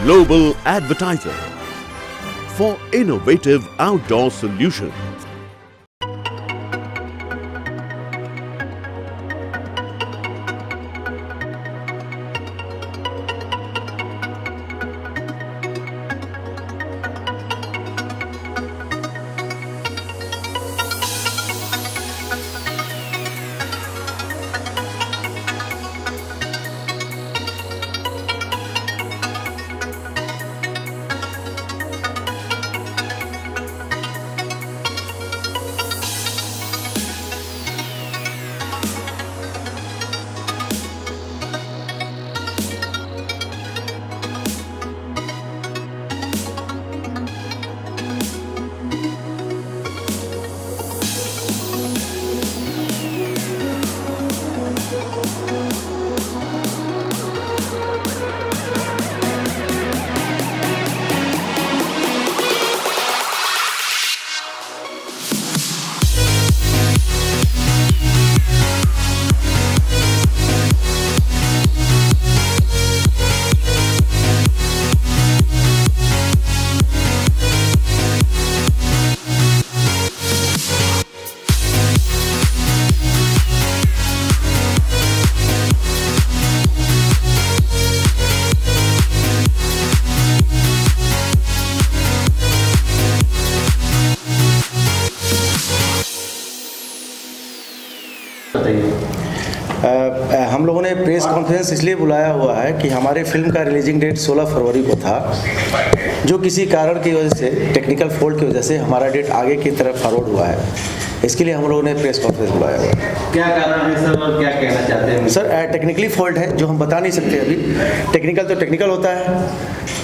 global advertiser for innovative outdoor solutions. हम लोगों ने प्रेस कॉन्फ्रेंस इसलिए बुलाया हुआ है कि हमारे फिल्म का रिलीजिंग डेट 16 फरवरी को था, जो किसी कारण की वजह से, टेक्निकल फॉल्ट की वजह से हमारा डेट आगे की तरफ फॉरवर्ड हुआ है। इसके लिए हम लोगों ने प्रेस कॉन्फ्रेंस बुलाया हुआ है। क्या कारण है सर और क्या कहना चाहते हैं? सर टेक्निकली फॉल्ट है जो हम बता नहीं सकते अभी। टेक्निकल तो टेक्निकल होता है,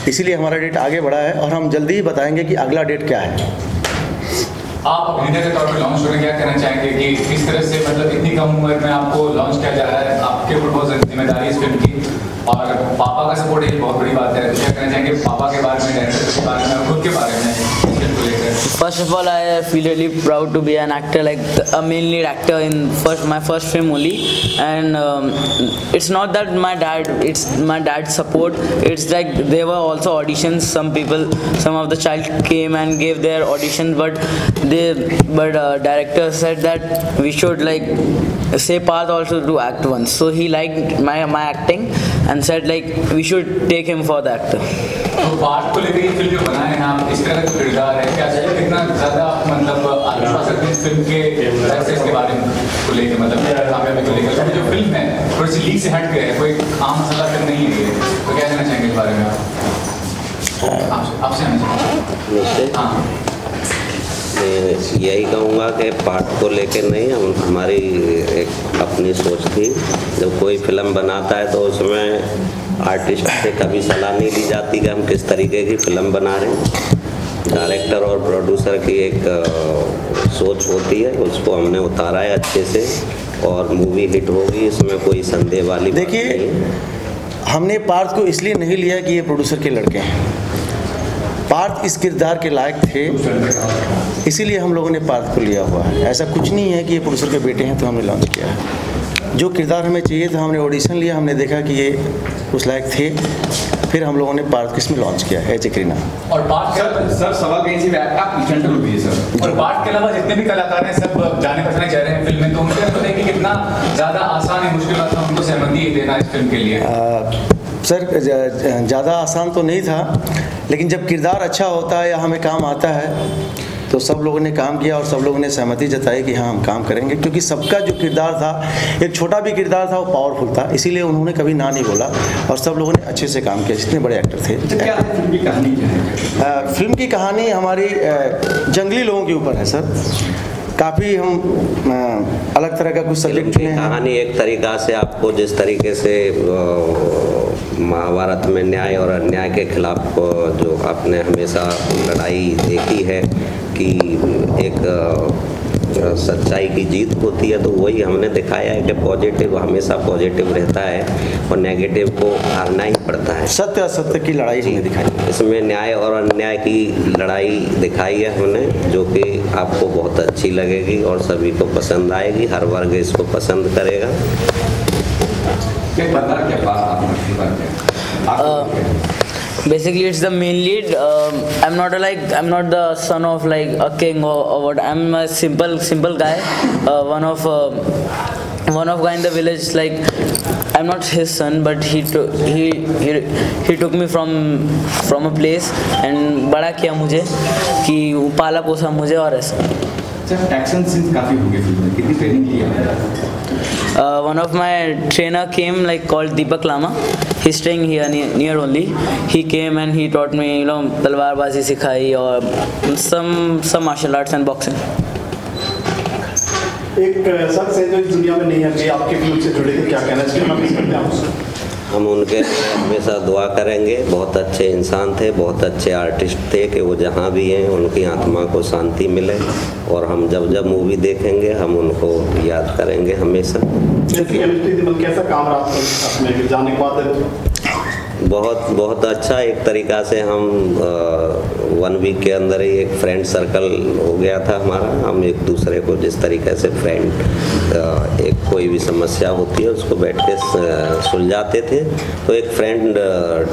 इसीलिए हमारा डेट आगे बढ़ा है और हम जल्दी ही बताएंगे कि अगला डेट क्या है। आप अभिनेता के तौर पर लॉन्च होने क्या कहना चाहेंगे कि किस तरह से मतलब इतनी कम उम्र में आपको लॉन्च किया जा रहा है, आपके ऊपर बहुत जिम्मेदारी इस फिल्म की और पापा का सपोर्ट एक बहुत बड़ी बात है। क्या कहना चाहेंगे पापा के बारे में, डायरेक्टर के बारे में और खुद के बारे में फिल्म को लेकर? First of all, I feel really proud to be an actor, like a main lead actor in my first film only. And it's not that it's my dad's support. It's like there were also auditions. Some of the child came and gave their audition, but director said that we should like say Parth also to act once. So he liked my acting and said like we should take him for the actor. तो पार्थ को लेकर ये film जो बनाए हैं आप, इस तरह का किरदार है, क्या कितना ज़्यादा मतलब आत्मविश्वास रखते हैं इस फिल्म के सक्सेस के बारे में को लेकर, मतलब कामयाबी को लेकर? जो फिल्म है थोड़ी सी लीक से हट गए है, कोई आम मसला फिल्म नहीं है ये, तो क्या कहना चाहेंगे इस बारे में आपसे? हाँ, यही कहूँगा कि पार्ट को लेकर नहीं, हमारी एक अपनी सोच थी। जब कोई फिल्म बनाता है तो उसमें आर्टिस्ट से कभी सलाह नहीं ली जाती कि हम किस तरीके की फिल्म बना रहे हैं। डायरेक्टर और प्रोड्यूसर की एक सोच होती है, उसको हमने उतारा है अच्छे से और मूवी हिट होगी, इसमें कोई संदेह वाली बात नहीं। देखिए, हमने पार्थ को इसलिए नहीं लिया कि ये प्रोड्यूसर के लड़के हैं। पार्थ इस किरदार के लायक थे, इसीलिए हम लोगों ने पार्थ को लिया हुआ है। ऐसा कुछ नहीं है कि ये प्रोड्यूसर के बेटे हैं तो हमने लॉन्च किया है। जो किरदार हमें चाहिए था, हमने ऑडिशन लिया, हमने देखा कि ये उस लायक थे, फिर हम लोगों ने पार्थ किस में लॉन्च किया है, चक्रीना। और पार्थ सर सवाल कहीं से आप पीछे रुकिए सर। और पार्थ के अलावा जितने भी कलाकार हैं सब जाने पहचाने जा रहे हैं फिल्म में, तो उनके पता है कि कितना ज़्यादा आसान है, मुश्किल बात है उनको सहमति देना इस फिल्म के लिए? सर ज़्यादा आसान तो नहीं था, लेकिन जब किरदार अच्छा होता है या हमें काम आता है तो सब लोगों ने काम किया और सब लोगों ने सहमति जताई कि हाँ हम काम करेंगे, क्योंकि सबका जो किरदार था, एक छोटा भी किरदार था, वो पावरफुल था, इसीलिए उन्होंने कभी ना नहीं बोला और सब लोगों ने अच्छे से काम किया, जितने बड़े एक्टर थे। क्या फिल्म की कहानी क्या है? फिल्म की कहानी हमारी जंगली लोगों के ऊपर है सर। काफ़ी हम अलग तरह का कुछ सब्जेक्ट चुने हैं। कहानी एक तरीक़ा से आपको जिस तरीके से महाभारत में न्याय और अन्याय के खिलाफ जो आपने हमेशा लड़ाई देखी है कि एक सच्चाई की जीत होती है, तो वही हमने दिखाया है कि पॉजिटिव हमेशा पॉजिटिव रहता है और नेगेटिव को हारना ही पड़ता है। सत्य असत्य की लड़ाई हमने दिखाई। इसमें न्याय और अन्याय की लड़ाई दिखाई है हमने, जो कि आपको बहुत अच्छी लगेगी और सभी को पसंद आएगी, हर वर्ग इसको पसंद करेगा। Basically, it's the main lead. I'm not the son of like a king or what. I'm a simple guy. One of guy in the village. Like I'm not his son, but he took me from a place and बड़ा किया मुझे कि पाला पोसा मुझे और ऐसा. Action scenes काफी हो गए फिल्म में, कितनी ट्रेनिंग ली आपने? One of my trainer came like called Deepak Lama. He's staying here near only. He came and he taught me, तलवारबाजी सिखाई और some martial arts and boxing. एक शख्स है जो इस दुनिया में नहीं है, कि आपके फिल्म से जुड़े थे, क्या कहना चाहिए? हम इस करते हैं हम उनके हमेशा दुआ करेंगे. बहुत अच्छे इंसान थे, बहुत अच्छे आर्टिस्ट थे कि वो जहाँ भी हैं उनकी आत्मा को शांति मिले. और हम जब मूवी देखेंगे हम उनको याद करेंगे हमेशा. कैसा काम रहा आपने जाने के बाद? बहुत अच्छा. एक तरीक़ा से हम 1 वीक के अंदर ही एक फ्रेंड सर्कल हो गया था हमारा. हम एक दूसरे को जिस तरीके से फ्रेंड एक कोई भी समस्या होती है उसको बैठ के सुलझाते थे, तो एक फ्रेंड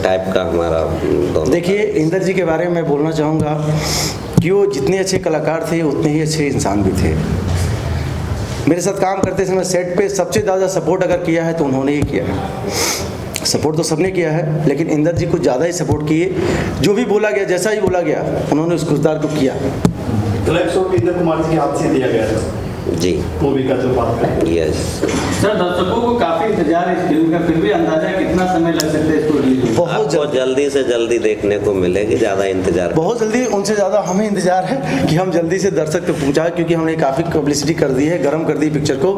टाइप का हमारा दोनों. देखिए, इंदर जी के बारे में बोलना चाहूँगा कि वो जितने अच्छे कलाकार थे उतने ही अच्छे इंसान भी थे. मेरे साथ काम करते समय सेट पे सबसे ज़्यादा सपोर्ट अगर किया है तो उन्होंने ही किया है. सपोर्ट तो सबने किया है, लेकिन इंदर जी को ज़्यादा ही सपोर्ट किए. जो भी बोला गया, जैसा ही बोला गया, उन्होंने उस किरदार को किया. एपिसोड इंदर कुमार जी के हाथ से दिया गया था जी मूवी का जो बात करें. यस सर, दर्शकों को काफी इंतजार है इस फिल्म का, फिर भी अंदाजा कितना समय लग सकता है इसको रिलीज? बहुत जल्दी से जल्दी देखने को मिलेगी. ज़्यादा इंतजार, बहुत जल्दी. उनसे ज़्यादा हमें इंतजार है कि हम जल्दी से दर्शक तक पहुँचाएं, क्योंकि हमने काफ़ी पब्लिसिटी कर दी है, गर्म कर दी पिक्चर को.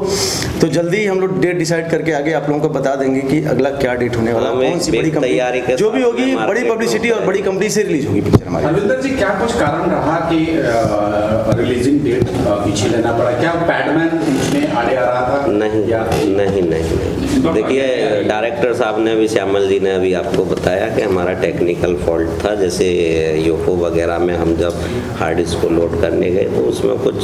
तो जल्दी हम लोग डेट डिसाइड करके आगे आप लोगों को बता देंगे कि अगला क्या डेट होने वाला है, कौन सी बड़ी तैयारी कंपनी जो भी होगी, बड़ी पब्लिसिटी और बड़ी कंपनी से रिलीज होगी पिक्चर हमारी. रविंदर जी, क्या कुछ कारण रहा कि रिलीजिंग डेट पीछे लेना पड़ा? क्या पैडमैन उसमें आड़े आ रहा था? नहीं. देखिए, डायरेक्टर साहब ने भी, श्यामल जी ने अभी आपको बताया कि हमारा टेक्निकल फॉल्ट था. जैसे यूफो वगैरह में हम जब हार्ड डिस्क को लोड करने गए तो उसमें कुछ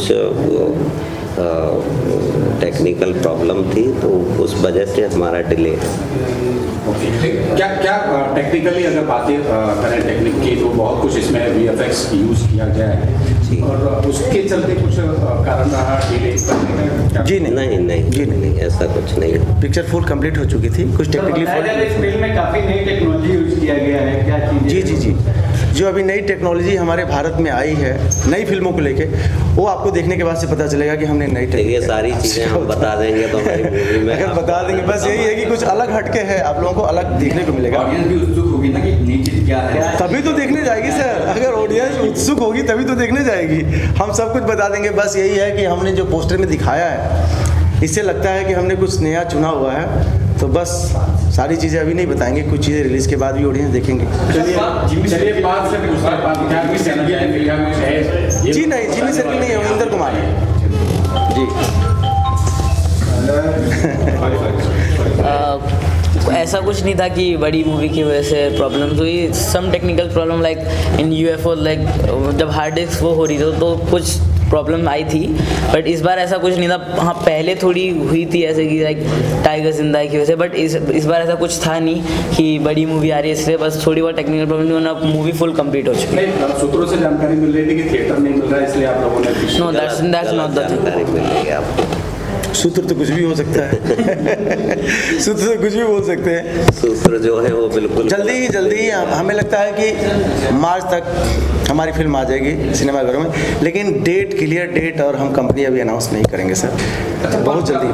टेक्निकल प्रॉब्लम थी, तो उस वजह से हमारा डिले है. क्या टेक्निकली अगर बातें करें टेक्निक की, तो बहुत कुछ इसमें VFX यूज किया गया है और उसके चलते कुछ कारण रहा डिले करने का? जी नहीं, ऐसा कुछ नहीं. पिक्चर फुल कंप्लीट हो चुकी थी. कुछ टेक्निकली इस फिल्म में काफी नई टेक्नोलॉजी यूज किया गया है, क्या चीज़? जी. जो अभी नई टेक्नोलॉजी हमारे भारत में आई है नई फिल्मों को लेके, वो आपको देखने के बाद से पता चलेगा कि हमने नई टेक्नोलॉजी. ये सारी चीज़ें हम बता देंगे तो हमारी मूवी में अगर बता देंगे, बस यही है कि कुछ अलग हटके है, आप लोगों को अलग देखने को मिलेगा. ऑडियंस भी उत्सुक होगी ना कि नई चीज़ क्या है, तभी तो देखने जाएगी सर. अगर ऑडियंस उत्सुक होगी तभी तो देखने जाएगी. हम सब कुछ बता देंगे. बस यही है कि हमने जो पोस्टर में दिखाया है, इससे लगता है कि हमने कुछ नया चुना हुआ है. तो बस सारी चीज़ें अभी नहीं बताएंगे, कुछ चीज़ें रिलीज़ के बाद भी ऑडियंस देखेंगे. जी नहीं, जिमी सर्किल नहीं है, इंदर कुमार है जी. ऐसा कुछ नहीं था कि बड़ी मूवी की वजह से प्रॉब्लम्स हुई. Some technical problem like in UFO, like जब हार्ड डिस्क वो हो रही थी तो कुछ प्रॉब्लम आई थी. बट इस बार ऐसा कुछ नहीं था. हाँ, पहले थोड़ी हुई थी ऐसे कि लाइक टाइगर जिंदा की वजह से, बट इस बार ऐसा कुछ था नहीं कि बड़ी मूवी आ रही है इसलिए. बस थोड़ी बहुत टेक्निकल प्रॉब्लम होना, मूवी फुल कंप्लीट हो चुकी है. सूत्रों से जानकारी मिल रही थी कि थिएटर नहीं मिल रहा है, इसलिए आप लोगों ने no, that's not the thing. सूत्र तो कुछ भी हो सकता है. सूत्र तो कुछ भी बोल सकते हैं. सूत्र जो है वो बिल्कुल जल्दी हमें लगता है कि मार्च तक हमारी फिल्म आ जाएगी सिनेमाघरों में. लेकिन क्लियर डेट और हम कंपनी अभी अनाउंस नहीं करेंगे सर. बहुत जल्दी.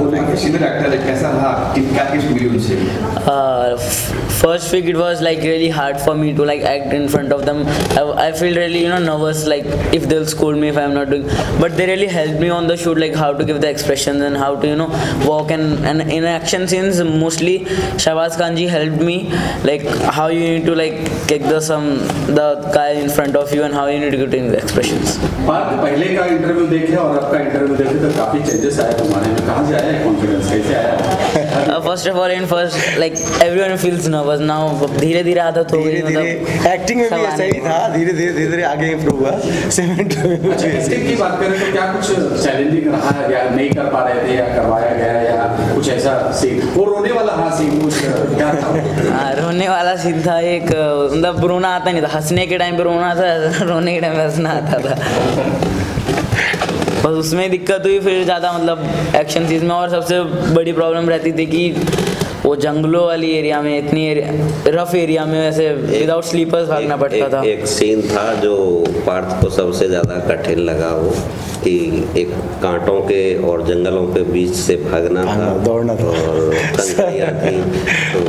First week it was like really hard for me to like act in front of them. I feel really nervous, like if they'll scold me if I'm not doing. But they really helped me on the shoot, like how to give the expressions and how to walk and in action scenes. Mostly Shahbaz Khan ji helped me, like how you need to like kick the guy in front of you and how you need to give the expressions. पहले का interview देखे और आपका interview देखे तो काफी changes आए तुम्हारे में. कहाँ से आया कॉन्फिडेंस, कैसे आया? First of all, like everyone feels nervous now. धीरे आदत हो गई. मतलब एक्टिंग में भी ऐसा ही था. धीरे आगे इम्प्रूव हुआ. एक्टिंग की बात करें तो क्या कुछ चैलेंजिंग रहा है या नहीं कर पा रहे थे या करवाया गया या कुछ ऐसा सीन, वो रोने वाला हाँ सीन कुछ क्या था? हाँ, रोने वाला सीन था एक, मतलब रोना आता नहीं था, हंसने के टाइम पे रोना था, रोने के टाइम पे हंसना आता था। बस उसमें दिक्कत हुई, फिर ज़्यादा मतलब एक्शन सीन में। और सबसे बड़ी प्रॉब्लम रहती थी कि वो जंगलों वाली एरिया में, इतनी रफ एरिया में वैसे विदाउट स्लीपर्स भागना पड़ता था। एक सीन था जो पार्थ को सबसे ज़्यादा कठिन लगा, वो कि एक कांटों के और जंगलों के बीच से भागना था, दौड़ना था और कंकड़ियाँ थी तो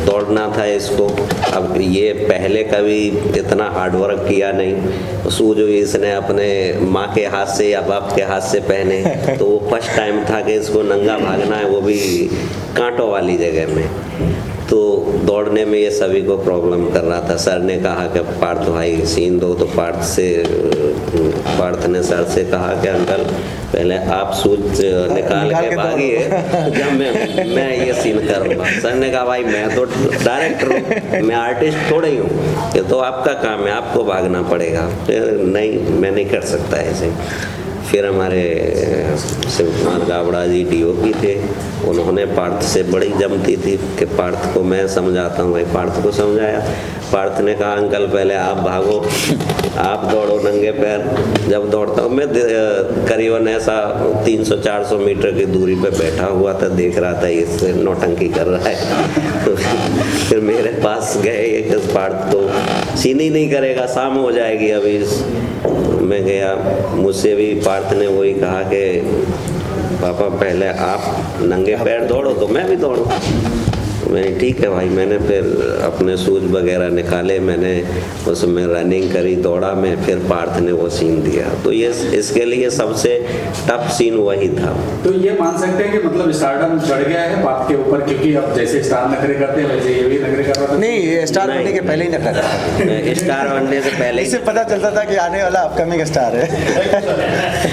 दौड़ना था इसको। अब ये पहले कभी इतना हार्ड वर्क किया नहीं, शूज इसने अपने माँ के हाथ से या बाप के हाथ से पहने, तो वो फर्स्ट टाइम था कि इसको नंगा भागना है, वो भी कांटों वाली जगह में। तो दौड़ने में ये सभी को प्रॉब्लम कर रहा था। सर ने कहा कि पार्थ भाई सीन दो, तो पार्थ ने सर से कहा कि अंकल पहले आप शूज निकाल के भागिए, जब मैं ये सीन करूँगा। सर ने कहा भाई मैं तो डायरेक्टर हूँ, मैं आर्टिस्ट थोड़ा ही हूँ, ये तो आपका काम है, आपको भागना पड़ेगा। फिर नहीं, मैं नहीं कर सकता ऐसे। फिर हमारे शिव कुमार गावड़ा जी DOP थे, उन्होंने पार्थ से बड़ी जमती थी कि पार्थ को मैं समझाता हूँ। भाई पार्थ को समझाया, पार्थ ने कहा अंकल पहले आप भागो, आप दौड़ो नंगे पैर। जब दौड़ता हूँ मैं करीबन ऐसा 300-400 मीटर की दूरी पे बैठा हुआ था, देख रहा था ये नौटंकी कर रहा है। तो फिर मेरे पास गए, एक पार्थ तो सीन ही नहीं करेगा, शाम हो जाएगी अभी। मैं गया, मुझसे भी पार्थ ने वही कहा कि पापा पहले आप नंगे पैर दौड़ो तो मैं भी दौड़ूं। मैंने ठीक है भाई, मैंने फिर अपने शूज वगैरह निकाले, मैंने उसमें रनिंग करी, दौड़ा मैं, फिर पार्थ ने वो सीन दिया। तो ये इसके लिए सबसे टफ सीन वही था। तो ये मान सकते हैं कि मतलब स्टारडम चढ़ गया है पार्थ के ऊपर, क्योंकि अब जैसे स्टार नखरे करते हैं वैसे ये भी नखरे कर रहा था। नहीं, ये स्टार बनने के पहले ही नखरा था। स्टार बनने से पहले इससे पता चलता था कि आने वाला अपकमिंग स्टार है।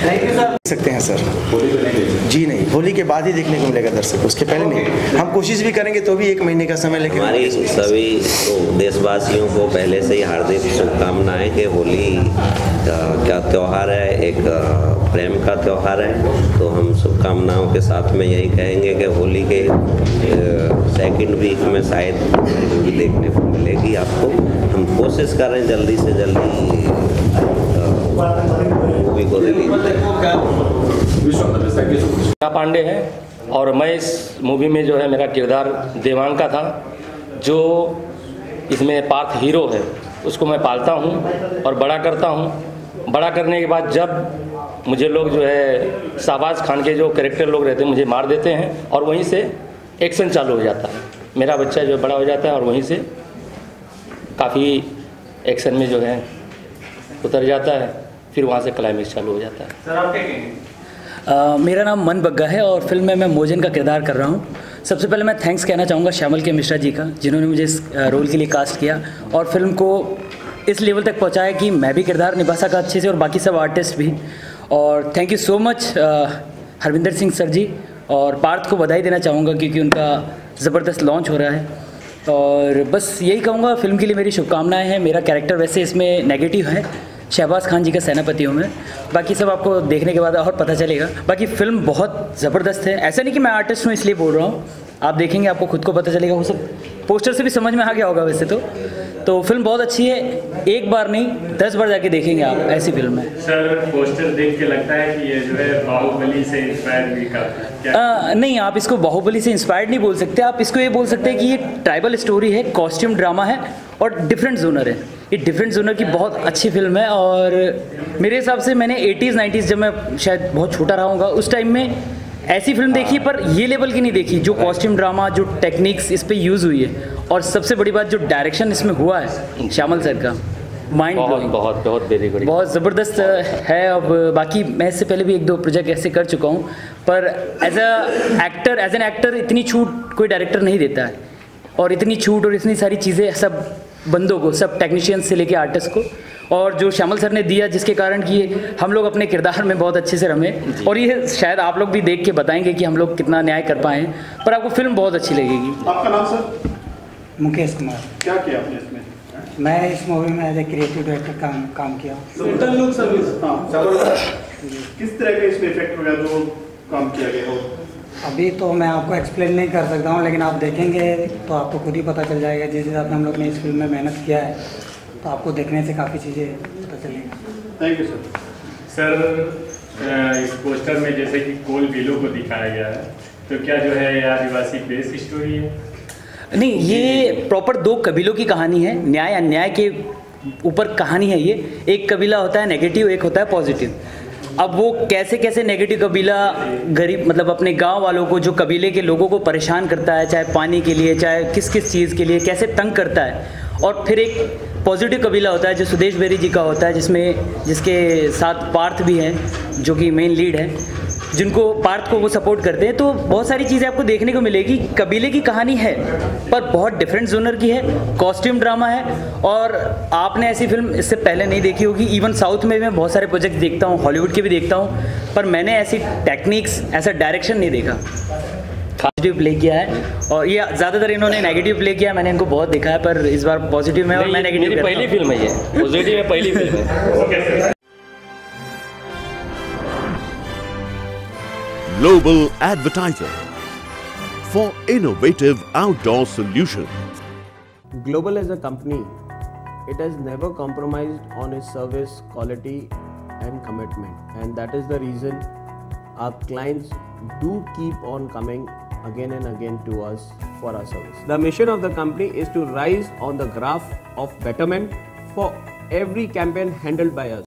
Thank you sir. सकते हैं सर। होली तो नहीं जी नहीं, होली के बाद ही देखने को मिलेगा दर्शक, उसके पहले नहीं। हम कोशिश भी करेंगे तो भी 1 महीने का समय लेके। हमारी सभी देशवासियों को पहले से ही हार्दिक शुभकामनाएं कि होली क्या त्यौहार है, एक प्रेम का त्यौहार है। तो हम शुभकामनाओं के साथ में यही कहेंगे कि होली के सेकंड वीक में शायद मूवी देखने को मिलेगी आपको। हम कोशिश करें जल्दी से जल्दी मूवी को रिलीज। पांडे है और मैं इस मूवी में जो है मेरा किरदार देवांग का था, जो इसमें पार्थ हीरो है, उसको मैं पालता हूँ और बड़ा करता हूँ। बड़ा करने के बाद जब मुझे लोग जो है शाहबाज खान के जो कैरेक्टर लोग रहते हैं मुझे मार देते हैं और वहीं से एक्शन चालू हो जाता है। मेरा बच्चा जो बड़ा हो जाता है और वहीं से काफ़ी एक्शन में जो है उतर जाता है, फिर वहाँ से क्लाइमेक्स चालू हो जाता है। सर आप क्या कहेंगे? मेरा नाम मन बग्गा है और फिल्म में मैं मोजन का किरदार कर रहा हूँ। सबसे पहले मैं थैंक्स कहना चाहूँगा श्यामल के मिश्रा जी का, जिन्होंने मुझे इस रोल के लिए कास्ट किया और फिल्म को इस लेवल तक पहुँचाया कि मैं भी किरदार निभा सका अच्छे से और बाकी सब आर्टिस्ट भी। और thank you so much Harvinder Singh sir ji, और पार्थ को बधाई देना चाहूँगा क्योंकि उनका ज़बरदस्त लॉन्च हो रहा है। और बस यही कहूँगा, फिल्म के लिए मेरी शुभकामनाएँ हैं। मेरा कैरेक्टर वैसे इसमें नेगेटिव है, शहबाज खान जी का सेनापति हूँ मैं। बाकी सब आपको देखने के बाद और पता चलेगा। बाकी फिल्म बहुत ज़बरदस्त है, ऐसा नहीं कि मैं आर्टिस्ट हूँ इसलिए बोल रहा हूँ, आप देखेंगे आपको खुद को पता चलेगा। वो सब पोस्टर से भी समझ में आ गया होगा वैसे तो फिल्म बहुत अच्छी है, एक बार नहीं 10 बार जाके देखेंगे आप, ऐसी फिल्म है। सर पोस्टर देख के लगता है कि ये जो है बाहुबली से इंस्पायर भी काफी नहीं, आप इसको बाहुबली से इंस्पायर्ड नहीं बोल सकते, आप इसको ये बोल सकते हैं कि ये ट्राइबल स्टोरी है, कॉस्ट्यूम ड्रामा है और डिफरेंट जोनर है। ये डिफरेंट जोनर की बहुत अच्छी फिल्म है और मेरे हिसाब से मैंने 80s 90s जब मैं शायद बहुत छोटा रहा हूँगा उस टाइम में ऐसी फिल्म देखी, पर ये लेवल की नहीं देखी, जो कॉस्ट्यूम ड्रामा, जो टेक्निक्स इस पे यूज़ हुई है और सबसे बड़ी बात जो डायरेक्शन इसमें हुआ है श्यामल सर का, माइंड ब्लोइंग, बहुत वेरी गुड, बहुत ज़बरदस्त है। अब बाकी मैं इससे पहले भी 1-2 प्रोजेक्ट ऐसे कर चुका हूँ, पर एज एन एक्टर इतनी छूट कोई डायरेक्टर नहीं देता है और इतनी छूट और इतनी सारी चीज़ें सब बंदों को, सब टेक्नीशियंस से लेके आर्टिस्ट को, और जो श्यामल सर ने दिया जिसके कारण कि हम लोग अपने किरदार में बहुत अच्छे से रमे और ये शायद आप लोग भी देख के बताएंगे कि हम लोग कितना न्याय कर पाए हैं, पर आपको फिल्म बहुत अच्छी लगेगी। आपका नाम सर? मुकेश कुमार। क्या किया आपने इसमें? मैं इस मूवी में एज ए क्रिएटिव डायरेक्टर काम किया। लुक सर्विस, हाँ, किस तरह के इसमें इफेक्ट वगैरह जो काम किया गया हो? अभी तो मैं आपको एक्सप्लेन नहीं कर सकता हूँ, लेकिन आप देखेंगे तो आपको खुद ही पता चल जाएगा। जिस हिसाब से हम लोग ने इस फिल्म में मेहनत किया है, तो आपको देखने से काफ़ी चीज़ें पता चलेगा। Thank you sir. सर इस पोस्टर में जैसे कि कोल बिलो को दिखाया गया है, तो क्या जो है ये आदिवासी बेस्ड स्टोरी है? नहीं, ये प्रॉपर दो कबीलों की कहानी है, न्याय अन्याय के ऊपर कहानी है ये। एक कबीला होता है नेगेटिव, एक होता है पॉजिटिव। अब वो कैसे कैसे नेगेटिव कबीला गरीब मतलब अपने गांव वालों को, जो कबीले के लोगों को परेशान करता है, चाहे पानी के लिए चाहे किस किस चीज़ के लिए, कैसे तंग करता है। और फिर एक पॉजिटिव कबीला होता है जो सुदेश बेरी जी का होता है, जिसके साथ पार्थ भी हैं जो कि मेन लीड है, जिनको पार्थ को वो सपोर्ट करते हैं। तो बहुत सारी चीज़ें आपको देखने को मिलेगी। कबीले की कहानी है पर बहुत डिफरेंट जोनर की है, कॉस्ट्यूम ड्रामा है। और आपने ऐसी फिल्म इससे पहले नहीं देखी होगी। इवन साउथ में मैं बहुत सारे प्रोजेक्ट देखता हूँ, हॉलीवुड के भी देखता हूँ, पर मैंने ऐसी टेक्निक्स, ऐसा डायरेक्शन नहीं देखा। पॉजिटिव प्ले किया है और ये ज़्यादातर इन्होंने नेगेटिव प्ले किया, मैंने इनको बहुत देखा है, पर इस बार पॉजिटिव में और मैं नेगेटिव। पहली फिल्म है ये, पॉजिटिव में पहली फिल्म है। Global Advertiser for innovative outdoor solutions. Global as a company, it has never compromised on its service quality and commitment, and that is the reason our clients do keep on coming again and again to us for our service. The mission of the company is to rise on the graph of betterment for every campaign handled by us.